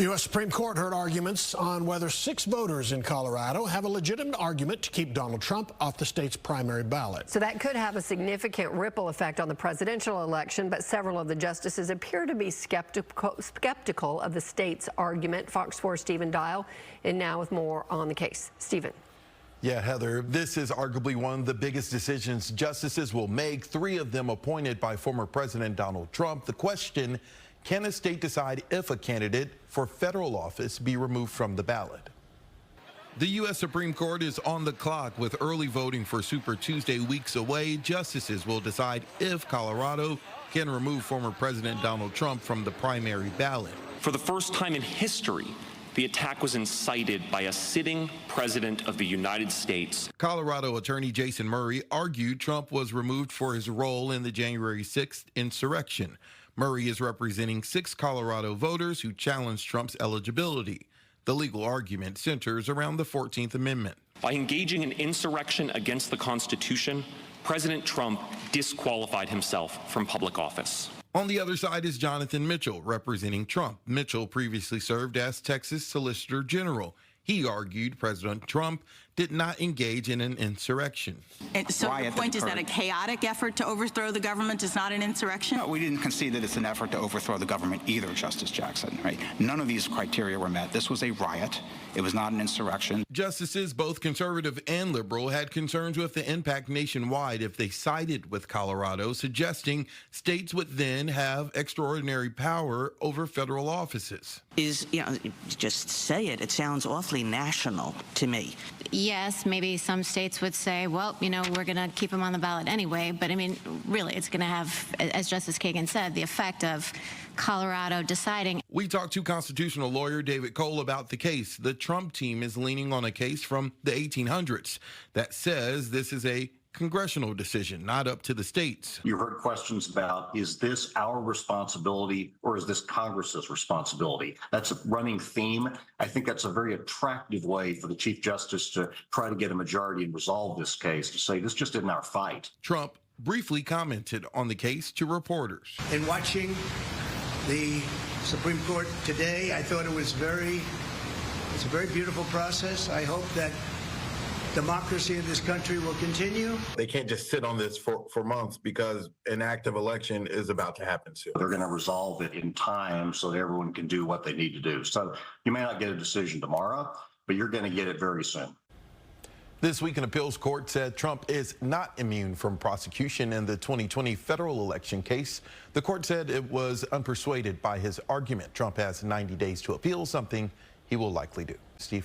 The U.S. Supreme Court heard arguments on whether 6 voters in Colorado have a legitimate argument to keep Donald Trump off the state's primary ballot. So that could have a significant ripple effect on the presidential election, but several of the justices appear to be skeptical of the state's argument. Fox 4's Stephen Dial, and now with more on the case. Stephen. Yeah, Heather, this is arguably one of the biggest decisions justices will make, 3 of them appointed by former President Donald Trump. The question, can a state decide if a candidate for federal office be removed from the ballot? The U.S. Supreme Court is on the clock with early voting for Super Tuesday weeks away. Justices will decide if Colorado can remove former President Donald Trump from the primary ballot. For the first time in history, the attack was incited by a sitting president of the United States. Colorado Attorney Jason Murray argued Trump was removed for his role in the January 6th insurrection. Murray is representing 6 Colorado voters who challenged Trump's eligibility. The legal argument centers around the 14th Amendment. By engaging in insurrection against the Constitution, President Trump disqualified himself from public office. On the other side is Jonathan Mitchell, representing Trump. Mitchell previously served as Texas Solicitor General. He argued President Trump did not engage in an insurrection. And so the point is that a chaotic effort to overthrow the government is not an insurrection? No, we didn't concede that it's an effort to overthrow the government either, Justice Jackson, right? None of these criteria were met. This was a riot. It was not an insurrection. Justices, both conservative and liberal, had concerns with the impact nationwide if they sided with Colorado, suggesting states would then have extraordinary power over federal offices. Just say it. It sounds awfully national to me. Yes, maybe some states would say, well, we're going to keep him on the ballot anyway. But I mean, really, it's going to have, as Justice Kagan said, the effect of Colorado deciding. We talked to constitutional lawyer David Cole about the case. The Trump team is leaning on a case from the 1800s that says this is a congressional decision, not up to the states. You heard questions about, is this our responsibility or is this Congress's responsibility? That's a running theme. I think that's a very attractive way for the Chief Justice to try to get a majority and resolve this case, to say this just isn't our fight. Trump briefly commented on the case to reporters. In watching the Supreme Court today, I thought it's a very beautiful process. I hope that democracy in this country will continue. They can't just sit on this for months because an active election is about to happen soon. They're going to resolve it in time so that everyone can do what they need to do. So you may not get a decision tomorrow, but you're going to get it very soon. This week, an appeals court said Trump is not immune from prosecution in the 2020 federal election case. The court said it was unpersuaded by his argument. Trump has 90 days to appeal, something he will likely do. Steve.